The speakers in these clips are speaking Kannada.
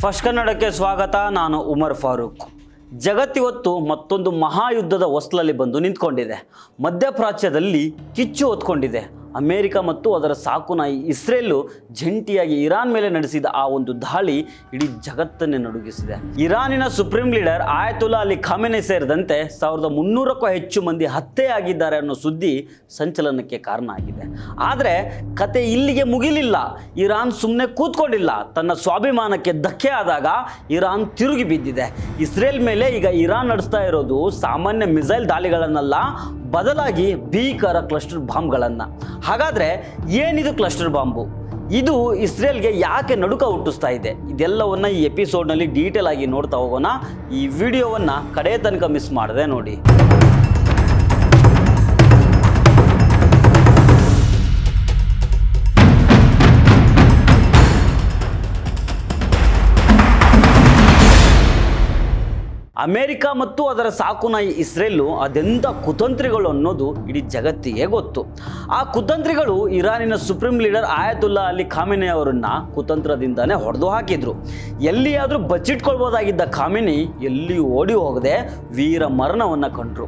ಫಸ್ಟ್ ಕನ್ನಡಕ್ಕೆ ಸ್ವಾಗತ. ನಾನು ಉಮರ್ ಫಾರೂಕ್. ಜಗತ್ತಿವತ್ತು ಮತ್ತೊಂದು ಮಹಾಯುದ್ಧದ ಹೊಸ್ಲಲ್ಲಿ ಬಂದು ನಿಂತ್ಕೊಂಡಿದೆ. ಮಧ್ಯಪ್ರಾಚ್ಯದಲ್ಲಿ ಕಿಚ್ಚು ಹೊತ್ಕೊಂಡಿದೆ. ಅಮೇರಿಕ ಮತ್ತು ಅದರ ಸಾಕು ನಾಯಿ ಇಸ್ರೇಲು ಜಂಟಿಯಾಗಿ ಇರಾನ್ ಮೇಲೆ ನಡೆಸಿದ ಆ ಒಂದು ದಾಳಿ ಇಡೀ ಜಗತ್ತನ್ನೇ ನಡುಗಿಸಿದೆ. ಇರಾನಿನ ಸುಪ್ರೀಂ ಲೀಡರ್ ಆಯತುಲ್ಲಾ ಅಲಿ ಖಾಮೆನಿ ಸೇರಿದಂತೆ 1300ಕ್ಕೂ ಹೆಚ್ಚು ಮಂದಿ ಹತ್ಯೆಯಾಗಿದ್ದಾರೆ ಅನ್ನೋ ಸುದ್ದಿ ಸಂಚಲನಕ್ಕೆ ಕಾರಣ ಆಗಿದೆ. ಆದರೆ ಕತೆ ಇಲ್ಲಿಗೆ ಮುಗಿಲಿಲ್ಲ. ಇರಾನ್ ಸುಮ್ಮನೆ ಕೂತ್ಕೊಂಡಿಲ್ಲ. ತನ್ನ ಸ್ವಾಭಿಮಾನಕ್ಕೆ ಧಕ್ಕೆ ಆದಾಗ ಇರಾನ್ ತಿರುಗಿ ಬಿದ್ದಿದೆ. ಇಸ್ರೇಲ್ ಮೇಲೆ ಈಗ ಇರಾನ್ ನಡೆಸ್ತಾ ಇರೋದು ಸಾಮಾನ್ಯ ಮಿಸೈಲ್ ದಾಳಿಗಳನ್ನಲ್ಲ, ಬದಲಾಗಿ ಭೀಕರ ಕ್ಲಸ್ಟರ್ ಬಾಂಬ್ಗಳನ್ನು. ಹಾಗಾದರೆ ಏನಿದು ಕ್ಲಸ್ಟರ್ ಬಾಂಬು? ಇದು ಇಸ್ರೇಲ್ಗೆ ಯಾಕೆ ನಡುಕ ಹುಟ್ಟಿಸ್ತಾ ಇದೆ? ಇದೆಲ್ಲವನ್ನು ಈ ಎಪಿಸೋಡ್ನಲ್ಲಿ ಡೀಟೇಲ್ ಆಗಿ ನೋಡ್ತಾ ಹೋಗೋಣ. ಈ ವಿಡಿಯೋವನ್ನು ಕಡೆ ತನಕ ಮಿಸ್ ಮಾಡದೆ ನೋಡಿ. ಅಮೇರಿಕ ಮತ್ತು ಅದರ ಸಾಕು ನಾಯಿ ಇಸ್ರೇಲು ಅದೆಂಥ ಕುತಂತ್ರಿಗಳು ಅನ್ನೋದು ಇಡೀ ಜಗತ್ತಿಗೆ ಗೊತ್ತು. ಆ ಕುತಂತ್ರಿಗಳು ಇರಾನಿನ ಸುಪ್ರೀಂ ಲೀಡರ್ ಆಯತುಲ್ಲಾ ಅಲಿ ಖಾಮೆನಿ ಅವರನ್ನ ಕುತಂತ್ರದಿಂದನೇ ಹೊಡೆದು ಹಾಕಿದ್ರು. ಎಲ್ಲಿಯಾದರೂ ಬಚ್ಚಿಟ್ಕೊಳ್ಬೋದಾಗಿದ್ದ ಖಾಮೆನಿ ಎಲ್ಲಿ ಓಡಿ ಹೋಗದೆ ವೀರ ಮರಣವನ್ನು ಕಂಡ್ರು.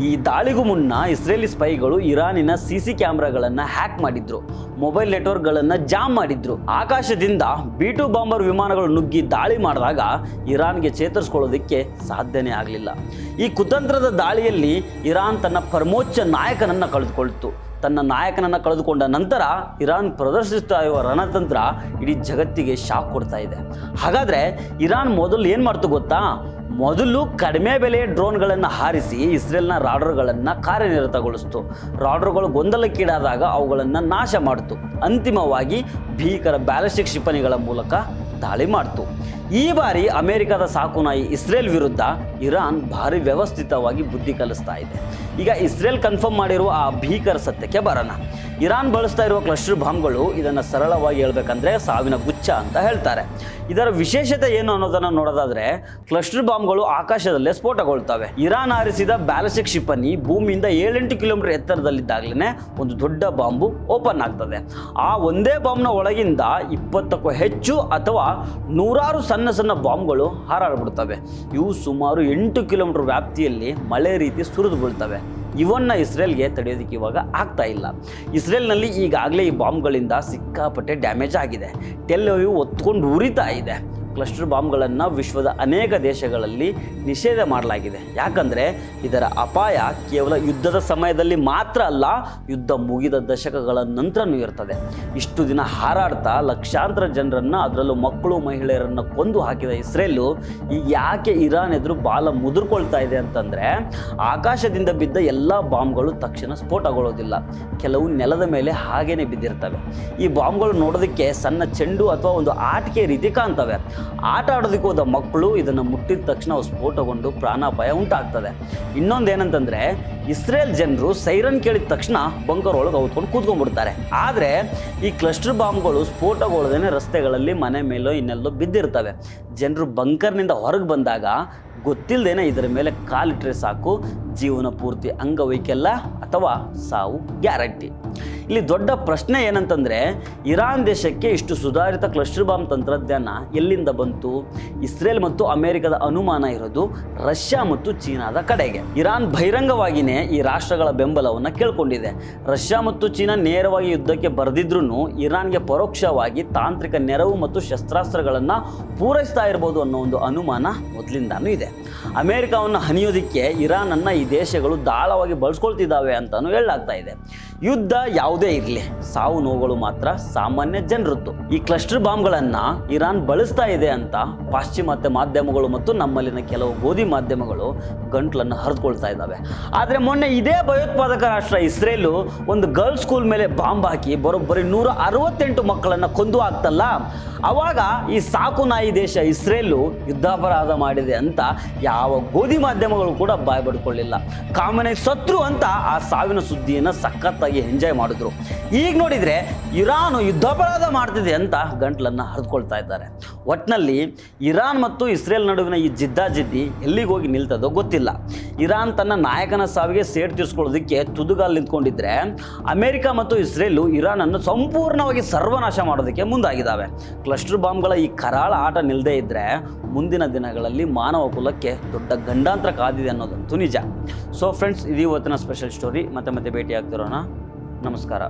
ಈ ದಾಳಿಗೂ ಮುನ್ನ ಇಸ್ರೇಲಿ ಸ್ಪೈಗಳು ಇರಾನಿನ CC ಕ್ಯಾಮ್ರಾಗಳನ್ನು ಹ್ಯಾಕ್ ಮಾಡಿದ್ರು, ಮೊಬೈಲ್ ನೆಟ್ವರ್ಕ್ಗಳನ್ನು ಜಾಮ್ ಮಾಡಿದ್ರು. ಆಕಾಶದಿಂದ B-2 ಬಾಂಬರ್ ವಿಮಾನಗಳು ನುಗ್ಗಿ ದಾಳಿ ಮಾಡಿದಾಗ ಇರಾನ್ಗೆ ಚೇತರಿಸ್ಕೊಳ್ಳೋದಕ್ಕೆ ಸಾಧ್ಯನೇ ಆಗಲಿಲ್ಲ. ಈ ಕುತಂತ್ರದ ದಾಳಿಯಲ್ಲಿ ಇರಾನ್ ತನ್ನ ಪರಮೋಚ್ಚ ನಾಯಕನನ್ನು ಕಳೆದುಕೊಳ್ತು. ತನ್ನ ನಾಯಕನನ್ನು ಕಳೆದುಕೊಂಡ ನಂತರ ಇರಾನ್ ಪ್ರದರ್ಶಿಸ್ತಾ ಇರುವ ರಣತಂತ್ರ ಇಡೀ ಜಗತ್ತಿಗೆ ಶಾಕ್ ಕೊಡ್ತಾ ಇದೆ. ಹಾಗಾದರೆ ಇರಾನ್ ಮೊದಲು ಏನು ಮಾಡ್ತು ಗೊತ್ತಾ? ಮೊದಲು ಕಡಿಮೆ ಬೆಲೆಯ ಡ್ರೋನ್ಗಳನ್ನು ಹಾರಿಸಿ ಇಸ್ರೇಲ್ನ ರಾಡರ್ಗಳನ್ನು ಕಾರ್ಯನಿರತಗೊಳಿಸ್ತು. ರಾಡರ್ಗಳು ಗೊಂದಲಕ್ಕೀಡಾದಾಗ ಅವುಗಳನ್ನು ನಾಶ ಮಾಡಿತು. ಅಂತಿಮವಾಗಿ ಭೀಕರ ಬ್ಯಾಲಿಸ್ಟಿಕ್ ಕ್ಷಿಪಣಿಗಳ ಮೂಲಕ ದಾಳಿ ಮಾಡಿತು. ಈ ಬಾರಿ ಅಮೆರಿಕದ ಸಾಕು ನಾಯಿ ಇಸ್ರೇಲ್ ವಿರುದ್ಧ ಇರಾನ್ ಭಾರಿ ವ್ಯವಸ್ಥಿತವಾಗಿ ಬುದ್ಧಿ ಕಲಿಸ್ತಾ ಇದೆ. ಈಗ ಇಸ್ರೇಲ್ ಕನ್ಫರ್ಮ್ ಮಾಡಿರುವ ಆ ಭೀಕರ ಸತ್ಯಕ್ಕೆ ಬರೋಣ. ಇರಾನ್ ಬಳಸ್ತಾ ಇರುವ ಕ್ಲಸ್ಟರ್ ಬಾಂಬ್ಗಳು, ಇದನ್ನು ಸರಳವಾಗಿ ಹೇಳ್ಬೇಕಂದ್ರೆ ಸಾವಿನ ಗುಚ್ಛ ಅಂತ ಹೇಳ್ತಾರೆ. ಇದರ ವಿಶೇಷತೆ ಏನು ಅನ್ನೋದನ್ನು ನೋಡೋದಾದ್ರೆ, ಕ್ಲಸ್ಟರ್ ಬಾಂಬ್ಗಳು ಆಕಾಶದಲ್ಲೇ ಸ್ಫೋಟಗೊಳ್ತವೆ. ಇರಾನ್ ಹಾರಿಸಿದ ಬ್ಯಾಲಿಸ್ಟಿಕ್ ಕ್ಷಿಪಣಿ ಭೂಮಿಯಿಂದ 7-8 ಕಿಲೋಮೀಟರ್ ಎತ್ತರದಲ್ಲಿದ್ದಾಗಲೇ ಒಂದು ದೊಡ್ಡ ಬಾಂಬು ಓಪನ್ ಆಗ್ತದೆ. ಆ ಒಂದೇ ಬಾಂಬ್ನ ಒಳಗಿಂದ 20ಕ್ಕೂ ಹೆಚ್ಚು ಅಥವಾ 100 ಸಣ್ಣ ಸಣ್ಣ ಬಾಂಬ್ಗಳು ಹಾರಾಡ್ಬಿಡ್ತವೆ. ಇವು ಸುಮಾರು 8 ಕಿಲೋಮೀಟರ್ ವ್ಯಾಪ್ತಿಯಲ್ಲಿ ಮಳೆ ರೀತಿ ಸುರಿದು ಬೀಳ್ತವೆ. ಇವನ್ನ ಇಸ್ರೇಲ್ಗೆ ತಡೆಯೋದಕ್ಕೆ ಇವಾಗ ಆಗ್ತಾ ಇಲ್ಲ. ಇಸ್ರೇಲ್ನಲ್ಲಿ ಈಗಾಗಲೇ ಈ ಬಾಂಬ್ಗಳಿಂದ ಸಿಕ್ಕಾಪಟ್ಟೆ ಡ್ಯಾಮೇಜ್ ಆಗಿದೆ. ಟೆಲ್ ಅವೀವ್ ಒತ್ಕೊಂಡು ಉರಿತಾ ಇದೆ. ಕ್ಲಸ್ಟರ್ ಬಾಂಬ್ಗಳನ್ನು ವಿಶ್ವದ ಅನೇಕ ದೇಶಗಳಲ್ಲಿ ನಿಷೇಧ ಮಾಡಲಾಗಿದೆ. ಯಾಕಂದರೆ ಇದರ ಅಪಾಯ ಕೇವಲ ಯುದ್ಧದ ಸಮಯದಲ್ಲಿ ಮಾತ್ರ ಅಲ್ಲ, ಯುದ್ಧ ಮುಗಿದ ದಶಕಗಳ ನಂತರನೂ ಇರ್ತದೆ. ಇಷ್ಟು ದಿನ ಹಾರಾಡ್ತಾ ಲಕ್ಷಾಂತರ ಜನರನ್ನು, ಅದರಲ್ಲೂ ಮಕ್ಕಳು ಮಹಿಳೆಯರನ್ನು ಕೊಂದು ಹಾಕಿದ ಇಸ್ರೇಲು ಈಗ ಯಾಕೆ ಇರಾನ್ ಎದುರು ಬಾಲ ಮುದುರ್ಕೊಳ್ತಾ ಇದೆ ಅಂತಂದರೆ, ಆಕಾಶದಿಂದ ಬಿದ್ದ ಎಲ್ಲ ಬಾಂಬ್ಗಳು ತಕ್ಷಣ ಸ್ಫೋಟಗೊಳ್ಳೋದಿಲ್ಲ. ಕೆಲವು ನೆಲದ ಮೇಲೆ ಹಾಗೇನೆ ಬಿದ್ದಿರ್ತವೆ. ಈ ಬಾಂಬ್ಗಳು ನೋಡೋದಕ್ಕೆ ಸಣ್ಣ ಚೆಂಡು ಅಥವಾ ಒಂದು ಆಟಿಕೆ ರೀತಿ ಕಾಣ್ತವೆ. ಆಟ ಆಡೋದಕ್ಕೆ ಹೋದ ಮಕ್ಕಳು ಇದನ್ನು ಮುಟ್ಟಿದ ತಕ್ಷಣ ಅವು ಸ್ಫೋಟಗೊಂಡು ಪ್ರಾಣಾಪಾಯ ಉಂಟಾಗ್ತದೆ. ಇನ್ನೊಂದೇನಂತಂದರೆ, ಇಸ್ರೇಲ್ ಜನರು ಸೈರನ್ ಕೇಳಿದ ತಕ್ಷಣ ಬಂಕರ್ ಒಳಗೆ ಹೊತ್ಕೊಂಡು ಕೂತ್ಕೊಂಡ್ಬಿಡ್ತಾರೆ. ಆದರೆ ಈ ಕ್ಲಸ್ಟರ್ ಬಾಂಬ್ಗಳು ಸ್ಫೋಟಗೊಳ್ಳದೇನೆ ರಸ್ತೆಗಳಲ್ಲಿ, ಮನೆ ಮೇಲೋ ಇನ್ನೆಲ್ಲೋ ಬಿದ್ದಿರ್ತವೆ. ಜನರು ಬಂಕರ್ನಿಂದ ಹೊರಗೆ ಬಂದಾಗ ಗೊತ್ತಿಲ್ಲದೇನೆ ಇದರ ಮೇಲೆ ಕಾಲಿಟ್ಟರೆ ಸಾಕು, ಜೀವನ ಪೂರ್ತಿ ಅಂಗವೈಕಲ್ಯ ಅಥವಾ ಸಾವು ಗ್ಯಾರಂಟಿ. ಇಲ್ಲಿ ದೊಡ್ಡ ಪ್ರಶ್ನೆ ಏನಂತಂದರೆ, ಇರಾನ್ ದೇಶಕ್ಕೆ ಇಷ್ಟು ಸುಧಾರಿತ ಕ್ಲಸ್ಟರ್ ಬಾಂಬ್ ತಂತ್ರಜ್ಞಾನ ಎಲ್ಲಿಂದ ಬಂತು? ಇಸ್ರೇಲ್ ಮತ್ತು ಅಮೆರಿಕದ ಅನುಮಾನ ಇರೋದು ರಷ್ಯಾ ಮತ್ತು ಚೀನಾದ ಕಡೆಗೆ. ಇರಾನ್ ಬಹಿರಂಗವಾಗಿಯೇ ಈ ರಾಷ್ಟ್ರಗಳ ಬೆಂಬಲವನ್ನು ಕೇಳ್ಕೊಂಡಿದೆ. ರಷ್ಯಾ ಮತ್ತು ಚೀನಾ ನೇರವಾಗಿ ಯುದ್ಧಕ್ಕೆ ಬರೆದಿದ್ರೂ ಇರಾನ್ಗೆ ಪರೋಕ್ಷವಾಗಿ ತಾಂತ್ರಿಕ ನೆರವು ಮತ್ತು ಶಸ್ತ್ರಾಸ್ತ್ರಗಳನ್ನು ಪೂರೈಸ್ತಾ ಇರ್ಬೋದು ಅನ್ನೋ ಒಂದು ಅನುಮಾನ ಮೊದಲಿಂದಾನೂ ಇದೆ. ಅಮೆರಿಕವನ್ನು ಹನಿಯೋದಕ್ಕೆ ಇರಾನನ್ನು ಈ ದೇಶಗಳು ದಾಳವಾಗಿ ಬಳಸ್ಕೊಳ್ತಿದ್ದಾವೆ ಅಂತಲೂ ಹೇಳಲಾಗ್ತಾ ಇದೆ. ಯುದ್ಧ ಯಾವುದೇ ಇರಲಿ, ಸಾವು ನೋವುಗಳು ಮಾತ್ರ ಸಾಮಾನ್ಯ ಜನರದ್ದು. ಈ ಕ್ಲಸ್ಟರ್ ಬಾಂಬ್ಗಳನ್ನು ಇರಾನ್ ಬಳಸ್ತಾ ಇದೆ ಅಂತ ಪಾಶ್ಚಿಮಾತ್ಯ ಮಾಧ್ಯಮಗಳು ಮತ್ತು ನಮ್ಮಲ್ಲಿನ ಕೆಲವು ಗೋಧಿ ಮಾಧ್ಯಮಗಳು ಗಂಟ್ಲನ್ನು ಹರಿದುಕೊಳ್ತಾ ಇದ್ದಾವೆ. ಆದರೆ ಮೊನ್ನೆ ಇದೇ ಭಯೋತ್ಪಾದಕ ರಾಷ್ಟ್ರ ಇಸ್ರೇಲು ಒಂದು ಗರ್ಲ್ಸ್ ಸ್ಕೂಲ್ ಮೇಲೆ ಬಾಂಬ್ ಹಾಕಿ ಬರೋಬ್ಬರಿ 168 ಮಕ್ಕಳನ್ನು ಕೊಂದು ಹಾಕ್ತಲ್ಲ, ಅವಾಗ ಈ ಸಾಕು ನಾಯಿ ದೇಶ ಇಸ್ರೇಲು ಯುದ್ಧಾಪರಾಧ ಮಾಡಿದೆ ಅಂತ ಯಾವ ಗೋಧಿ ಮಾಧ್ಯಮಗಳು ಕೂಡ ಬಾಯ್ ಬಡ್ಕೊಳ್ಳಿಲ್ಲ. ಖಾಮೆನಿ ಸತ್ರು ಅಂತ ಆ ಸಾವಿನ ಸುದ್ದಿಯನ್ನು ಸಖತ್ತಾಗಿ ಆಗಿ ಎಂಜಾಯ್ ಮಾಡಿದ್ರು. ಈಗ ನೋಡಿದರೆ ಇರಾನು ಯುದ್ಧಾಪರಾಧ ಮಾಡ್ತಿದೆ ಅಂತ ಗಂಟ್ಲನ್ನು ಹರಿದುಕೊಳ್ತಾ ಇದ್ದಾರೆ. ಒಟ್ಟಿನಲ್ಲಿ ಇರಾನ್ ಮತ್ತು ಇಸ್ರೇಲ್ ನಡುವಿನ ಈ ಜಿದ್ದಾಜಿದ್ದಿ ಎಲ್ಲಿಗೆ ಹೋಗಿ ನಿಲ್ತದೋ ಗೊತ್ತಿಲ್ಲ. ಇರಾನ್ ತನ್ನ ನಾಯಕನ ಸಾವಿಗೆ ಸೇಡು ತೀರಿಸ್ಕೊಳ್ಳೋದಕ್ಕೆ ತುದುಗಾಲು ನಿಂತ್ಕೊಂಡಿದ್ರೆ, ಅಮೆರಿಕ ಮತ್ತು ಇಸ್ರೇಲು ಇರಾನನ್ನು ಸಂಪೂರ್ಣವಾಗಿ ಸರ್ವನಾಶ ಮಾಡೋದಕ್ಕೆ ಮುಂದಾಗಿದ್ದಾವೆ. ಕ್ಲಸ್ಟರ್ ಬಾಂಬ್ಗಳ ಈ ಕರಾಳ ಆಟ ನಿಲ್ಲದೇ ಇದ್ದರೆ ಮುಂದಿನ ದಿನಗಳಲ್ಲಿ ಮಾನವ ಕುಲಕ್ಕೆ ದೊಡ್ಡ ಗಂಡಾಂತರ ಕಾದಿದೆ ಅನ್ನೋದಂತೂ ನಿಜ. ಸೊ ಫ್ರೆಂಡ್ಸ್, ಇದು ಇವತ್ತಿನ ಸ್ಪೆಷಲ್ ಸ್ಟೋರಿ. ಮತ್ತೆ ಭೇಟಿ ಆಗ್ತಿರೋಣ. ನಮಸ್ಕಾರ.